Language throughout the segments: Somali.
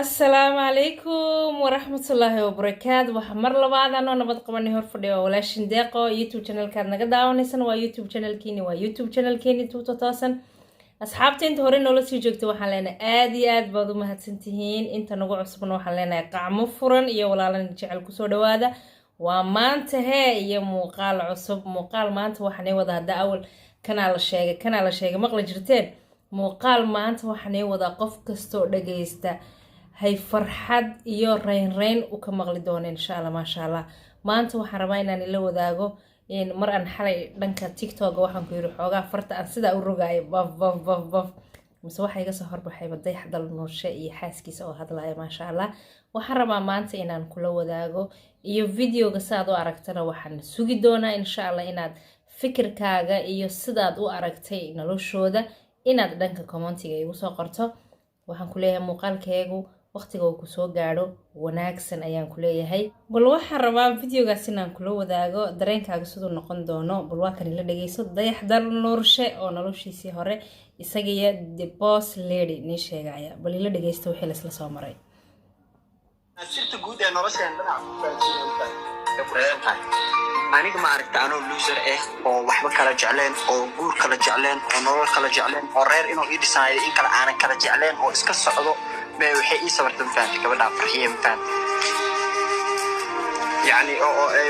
السلام عليكم ورحمة الله وبركاته وحمر لبعض أنا نبض قبني هرفدي وولاشين ديقو يوتيوب channel كان نقدعو نيسان ويوتيوب channel كيني توتو تاسن أصحابتي انت هورين نولا سي جوجتو waxaan leenahay aad iyo aad baad u mahadsantihiin inta nagu cusubna waxaan leenahay qacmo furan iyo walaalan jecel ku soo dhawaada waa maanta iyo muuqaal cusub muuqaal maanta waxaan wada hada awal kana la sheegay maqla jirteen muuqaal maanta waxaan wada qof kasto dhageysta hay farxad iyo reyn u ka maqli doona insha Allah ma sha Allah maanta waxaan rabaa inaan ila wadaago in mar aan xalay dhanka TikTok waxaan ku yiri xoogaa farta aan sida u rogay baf mise waxa iga soo horbaxay baday xadal noorshe iyo xaaskiisa oo hadlaya ma sha Allah waxaan rabaa maanta inaan kula wadaago iyo videoga saad u aragtana waxaan sugi doonaa insha Allah inaad fikirkaaga iyo sidaad u aragtay noloshooda inaad dhanka commentiga igu soo qorto waxaan ku leeyahay muuqaalkeegu waqtiga uu ku soo gaadho wanaagsan ayaan ku leeyahay bal waxaan rabaa videogaas inaan kula wadaago dareenkaaga sidoo noqon doono bal waa kan la dhageyso dayax dal noorshe oo noloshiisii hore isaga the boss lady ni sheegaya bal la dhageysto wixii la isla soo maray sirta guud ee nolosheena dhinac ku faa'iideeyay aniga ma aragta anoo loser oo waxba kala jecleen oo guur kala jecleen oo nolol kala jecleen oo reer inuu ii dhisanayo in kala aanan kala jecleen oo iska socdo ما وحي إيه صبرتم فانتي كبدا فرحية مفان يعني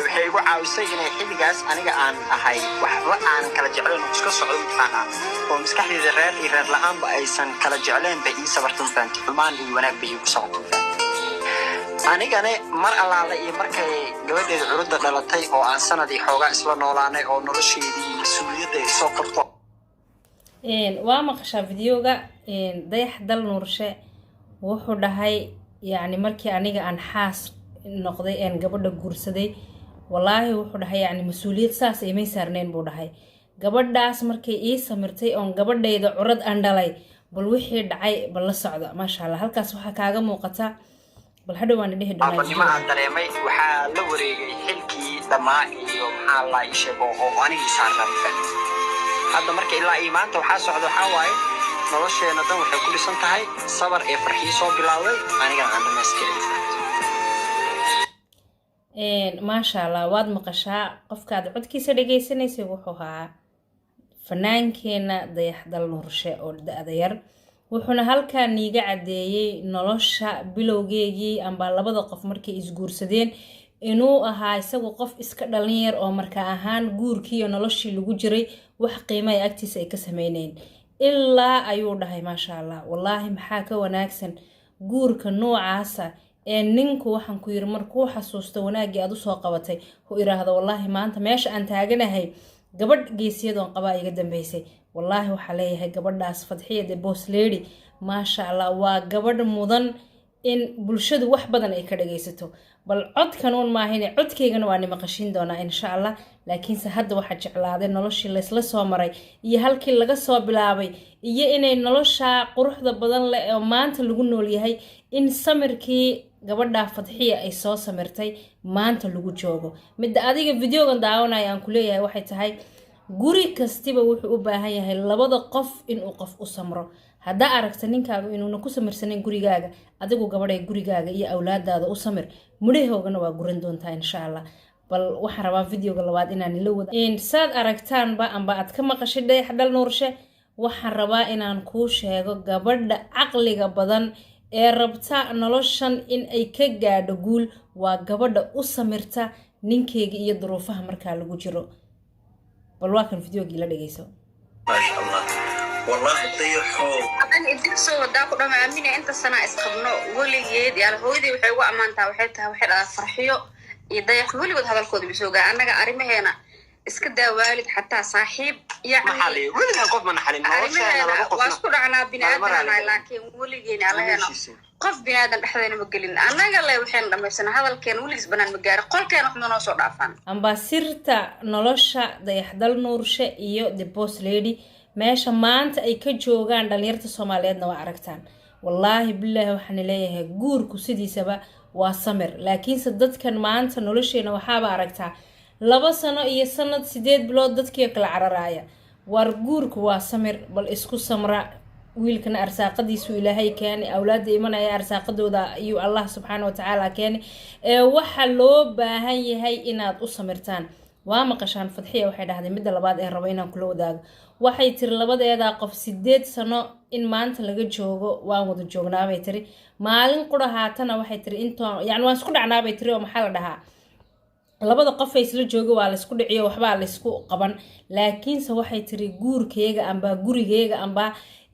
وحي يقول عاوزي إنه يحيي جاس أنا جان أهاي وحلا أنا كلا جعلين ومسك صعود أنا ومسك حدي ذرار إيرار لأن بأيسن كلا جعلين بإيه صبرتم فانتي المان اللي وانا بيجي صعودتم فانتي أنا جاني مر الله على مر كي جود العروض دلتي أو عن سنة دي حوجة إسلا نولانة أو نرشي دي مسؤولية دي سوقرطة وما خشى فيديوجا ضيح دل نورشة wuxuu dhahay yaani markii aniga aan xaas noqday aan gabadha guursaday wallahi wuxuu dhahay yaani mas'uuliyad saas ay may saarneen buu dhahay gabadhaas markay ii samirtay oo gabadhayda curad aan dhalay bal wixii dhacay bal la socda ma sha Allah halkaas waxa kaaga muuqata bal hadhow aan dhihi doonaa ma dareemay waxa la wareegay xilkii dhamaa iyo maxaa la sheego oo aniga saaran hadda markay ilaa iimaanta waxa socdo waxa waaye nolosheena dan waxay ku dhisan tahay sabar ee farxii soo bilaaway aniga aan dhamaystiray ma sha Allah waad maqashaa qofkaad codkiisa dhageysanaysa wuxuu ahaa fannaankeena dayax dal noorshe oo da'da wuxuuna halkaan niiga cadeeyay nolosha bilowgeegii amba labada qof markay isguursadeen inuu ahaa isagu qof iska dhalin yar oo marka ahaan guurkii iyo noloshii lagu jiray wax qiimo ay agtiisa ay ka sameeyeen ilaa ayuu dhahay ma sha Allah wallahi maxaa ka wanaagsan guurka noocaasa ee ninku waxaan ku yiri markuu xasuusto wanaagii aad u soo qabatay uu iraahdo wallahi maanta meesha aan taaganahay gabadh geesiyadoon qaba iga dambeysay wallahi waxa leeyahay gabadhaas Fadxiyada boss lady ma sha Allah waa gabadh mudan in bulshadu wax badan ay ka dhageysato bal codkan uun ma ahayn codkeygana waa nimaqashin doonaa insha Allah laakiin se hadda waxa jeclaaday noloshii la isla soo maray iyo halkii laga soo bilaabay iyo inay nolosha quruxda badan leh oo maanta lagu nool yahay in samirkii gabadha Fadxiya ay soo samirtay maanta lagu joogo mid adiga videogan daawanaya aan ku leeyahay waxay tahay guri kastiba wuxuu u baahan yahay labada qof in uu qof u samro hadda aragta ninkaagu inuu ku samirsanin gurigaaga adigu gabadhay gurigaaga iyo awlaadaada u samir mudheehoogana waa guran doontaa insha Allah bal waxaan rabaa videoga labaad inaan la wada saad aragtaan ba amba aad ka maqashay dayax dal noorshe waxaan rabaa inaan kuu sheego gabadha aqliga badan ee rabta noloshan in ay ka gaadho guul waa gabadha u samirta ninkeega iyo duruufaha marka lagu jiro bal waa kan videoga la dhageyso ma sha Allah والله ضيحو أنا إدري سو داكو دما أمينة أنت سنة إسقبنا وليد يعني هودي وحيو أمانتها وحيتها وحيد فرحيو يضيح وليد هذا الكود بيسوقا أنا قارمة هنا إسكدا والد حتى صاحب يعني محلي وليد هنقف من حالي أنا واسكو أنا بنادم أنا لكن وليدين على هنا قف بنادم أحدنا مقلين أنا قال لي وحين لما سنة هذا الكين وليد بنان مقارا قل كان إحنا نوصل عفان أم بسيرتا نولشة dayax dal noorshe iyo the boss lady meesha maanta ay ka joogaan dhalinyarta Soomaaliyeedna waa aragtaan wallahi billahi waxaan leeyahay guurku sidiisaba waa samir laakiin dadkan maanta nolosheena waxaaba aragtaa 2 sano iyo sanad 8 bilood dadkii kala cararaaya war guurku waa samir bal isku samra wiilkana arsaaqadiisu ilaahay keeni awlaada imanaya arsaaqadooda ayuu allah subxaana watacaala keeni waxa loo baahan yahay inaad u samirtaan waa maqashaan fadxiya waxay dhahday midda labaad ee rabo inaan kula wadaago waxay tiri labadeeda qof 8 sano in maanta laga joogo waan wada joognaabay tiri maalin qura haatana waxay tiri intoon yani waan isku dhacnaabay tiri oo maxaa la dhahaa labada qof ay isla joogo waa la isku dhiciyo waxbaa la isku qaban laakiinse waxay tiri guurkeyga amba gurigeyga amba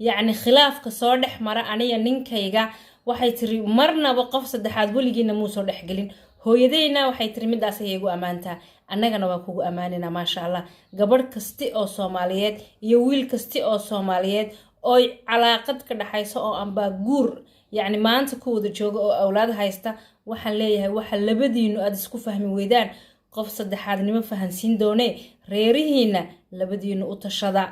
yacni khilaafka soo dhex mara aniga ninkayga waxay tiri marnaba qof saddexaad weligiina muu soo dhexgelin hooyadeyna waxay tiri midaas ayay igu ammaantaa annagana waa kugu ammaanina maasha allah gabadh kasti oo soomaaliyeed iyo wiil kasti oo soomaaliyeed oo calaaqad ka dhaxayso oo amba guur yacni maanta ku wada jooga oo awlaad haysta waxaan leeyahay waxa labadiinu aad isku fahmi weydaan qof saddexaadnimo fahansiin doonee reerihiina labadiinu u tashada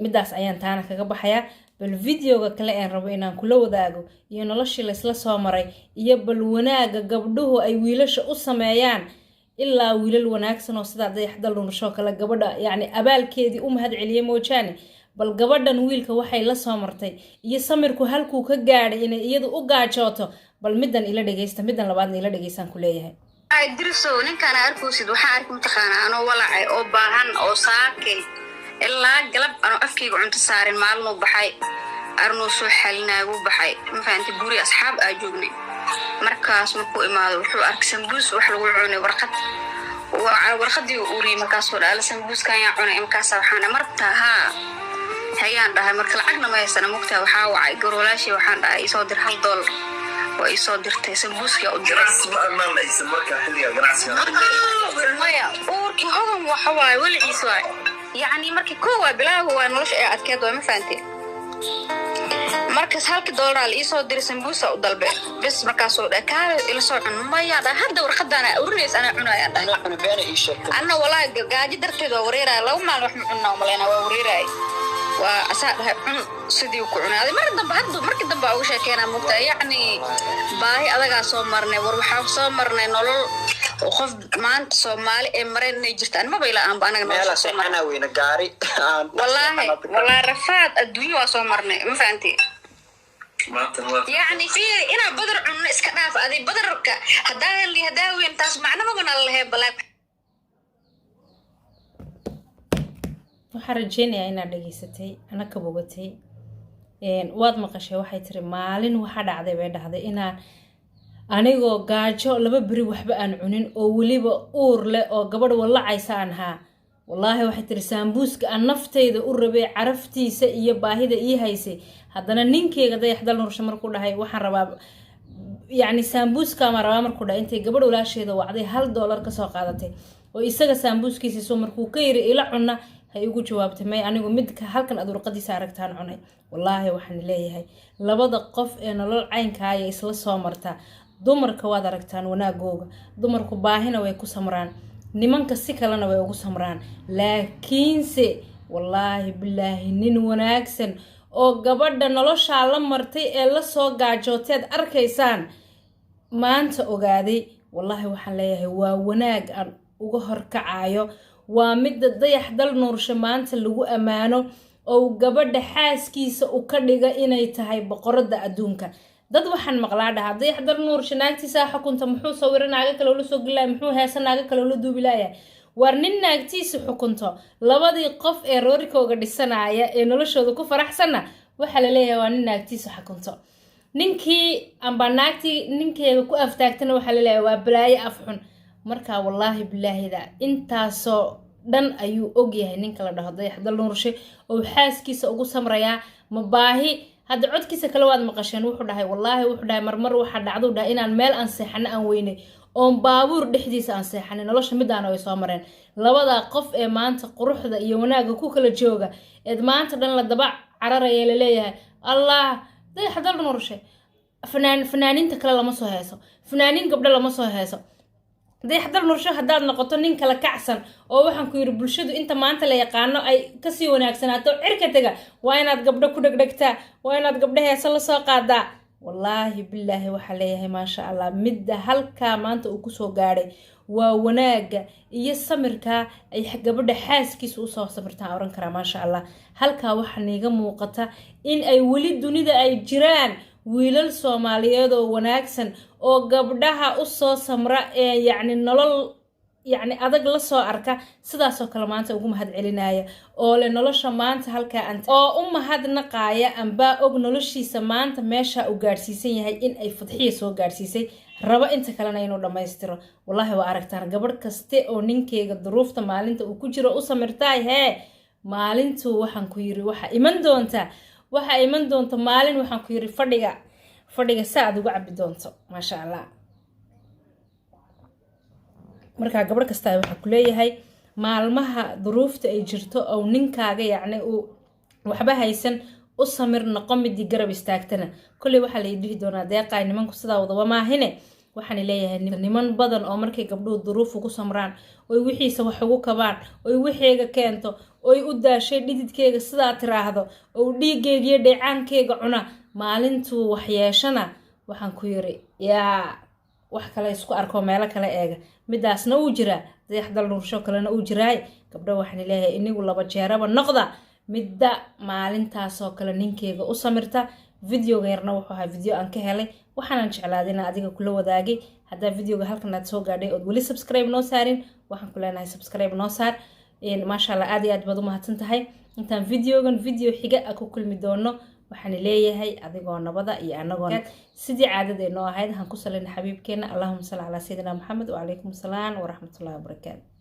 midaas ayaan taana kaga baxayaa bal videoga kale aan rabo inaan kula wadaago iyo noloshii laysla soo maray iyo bal wanaaga gabdhuhu ay wiilasha u sameeyaan ilaa wiilal wanaagsan oo sidaa dayaxdal nolosho kale gabadha yacni abaalkeedii u mahad celiyay moojaane bal gabadhan wiilka waxay la soo martay iyo samirku halkuu ka gaadhay inay iyadu u gaajooto bal middan ila dhageysta middan labaadna ila dhageystaan ku leeyahay ay dirso ninkaan arkoosid waxaan arki mataqaanaa anoo walacay oo baahan oo saakay ilaa galab anoo afkayga cunto saarin maalin baxay arnoo soo xalinaagu baxay ma fahanti guri asxaab aa joognay markaas markuu imaado wuxuu arkay sambuus wax lagu cunay warqadii uu uriyay markaasoo dhaala sambuuskan yaa cunay markaasa waxaan martaa haa hayaan dhahay marka lacagna ma haysana mugtaa waxaa wacay garolaashii waxaan dhahay isoo dir $1 waa isoo dirtay sambuuska u diray maya uurkii hodan waxa waaye weligiis waay yacni markii koo waa bilaagu waa nolosha ee adkeed waa ma fahantay markaas $1 la isoo diray sambuusa u dalbe bes markaasoo dhahay kaale ila soo cun maya dhahay hadda warqadana urinays anaa cunaya dhahay anna walaahi gaajo darteed waa wareeraya 2 maalin wax ma cunnaa umaleyna waa wareeraya waa asaa dhahay cun sidii ku cunaaday markii dambe ugu sheekeynaa mugtaa yacni baahi adagaa soo marnay war waxaa soo marnay nolol qof maanta Soomaali ee mareen inay jirtaan ma bayla aan anaga meela saxana weyna gaari wallahi rafaad adduunyo waa soo marnay ma fahantii يعني في إنا بدر عن إسكناف هذه بدرك هدا اللي هدا وين تاس معنا ما قلنا الله بلاك waxaan rajeynayaa inaad dhageysatay ana ka bogatay waad maqashay waxay tiri maalin waxa dhacday bay dhahday inaan anigoo gaajo 2 bari waxba aan cunin oo waliba uur leh oo gabadh walacaysa aan haa wallahi waxay tiri sambuuska aan naftayda u rabay caraftiisa iyo baahida ii haysay haddana ninkeyga dayaxdal nolosha markuu dhahay waxaan rabaa yacni sambuuska ma rabaa markuu dhahay intay gabadh walaasheeda wacday $1 ka soo qaadatay oo isaga sambuuskiisa soo markuu ka yiri ila cunna hay ugu jawaabtay may anigu midka halkan aad warqadiisa aragtaan cunay wallahi waxaan leeyahay labada qof ee nolol caynka ay isla soo marta dumarka waad aragtaan wanaagooga dumarku baahina way ku samraan nimanka si kalena way ugu samraan laakiinse wallahi billahi nin wanaagsan oo gabadha nolosha la martay ee la soo gaajooteed arkaysaan maanta ogaaday wallahi waxaan leeyahay waa wanaag aan uga horkacayo waa midda dayaxdal nolosha maanta lagu ammaano oo gabadha xaaskiisa u ka dhiga inay tahay boqorada adduunka dad waxaan maqlaa dhahaa dayaxdal nolosha naagtiisa xukunta muxuu sawir naaga kale la soo galay muxuu heesa naaga kale la duubilaya war nin naagtiisa xukunto labadii qof ee roorikooga dhisanaya ee noloshooda ku faraxsana waxa la leeyahay waa nin naagtiisa xukunto ninkii amba naagtii ninkeega ku aftaagtana waxa la leeyahay waa balaayo afxun marka wallahi billaahida intaasoo dhan ayuu og yahay ninka la dhaho dayaxdal nolosha oo xaaskiisa ugu samraya ma baahi hadda codkiisa kale waad maqasheen wuxuu dhahay wallahi wuxuu dhahay marmar waxa dhacdo dhahay inaan meel aan seexano aan weynay oo baabuur dhexdiisa aan seexanay nolosha midaan ay soo mareen labada qof ee maanta quruxda iyo wanaaga ku kala jooga ee maanta dhan la daba cararaya la leeyahay allah dayaxdal nolosha fanaaninta kale lama soo heeso fanaanin gabdho lama soo heeso dayaxdal nolosha haddaad noqoto nin kala kacsan oo waxaan ku yiri bulshadu inta maanta la yaqaano ay ka sii wanaagsanaato cirka taga waa inaad gabdho ku dhagdhagtaa waa inaad gabdho heeso la soo qaadaa wallaahi billaahi waxaa leeyahay maasha allah midda halkaa maanta uu kusoo gaadhay waa wanaaga iyo samirkaa ay gabadha xaaskiisa usoo samirtaan oran karaa maasha allah. halkaa waxaa niiga muuqata in ay weli dunida ay jiraan wiilal Soomaaliyeed oo wanaagsan oo gabdhaha usoo samra ee yacni nolol يعني adag la soo arka sidaas oo kale maanta ugu mahad celinaya oo le nolosha maanta halka anta oo u mahadnaqaya amba og noloshiisa maanta meesha uu gaarsiisan yahay in ay fadxiye soo gaarsiisay raba inta kalena inuu dhameystiro. wallahi waa aragtaan gabadh kaste oo ninkeega duruufta maalinta uu ku jiro u samirtay maalintu waxaan ku yiri waxa iman doonta maalin waxaan ku yiri fadhiga saad ugu cabi doonto maasha allah. marka gabadh kasta waxa ku leeyahay maalmaha duruufta ay jirto oo ninkaaga yacni uu waxba haysan u samir noqon mid garab istaagtana kulli waxa la yidhi doonaa deeqay nimanku sida wada maahine waxaan leeyahay niman badan oo markay gabdhuhu duruuf ugu samraan oo wixiisa wax ugu kabaan oo wixiga keento oo u daashay dhididkeega sida tiraahdo oo dhiigeega iyo dheecaankeyga cuna maalintu wax yeeshana waxaan ku yiri yaa wax kale isku arko meel kale eega midaasna uu jira dayaxdal nursho kalena uu jiraay gabdho waxaan leeyahay inigu laba jeeraba noqda midda maalintaas oo kale ninkeega u samirta. videoga yarna wuxuu ahaa video aan ka helay waxaan jeclaaday inaan adiga kula wadaagay. hadda videoga halkan aad soo gaadhay oo wali subscribe noo saarin waxaan ku leenahay subscribe noo saar. maasha Allah aad iyo aad baad u mahadsan tahay. intaan videogan video xiga ku kulmi doono waxaan leeyahay adigoo nabada iyo anagoo sidii caadadeena ahayd han ku salina xabiibkeena Allahumma salli ala sayyidina Muhammad wa alaykum salaam wa rahmatullahi wa barakatuh.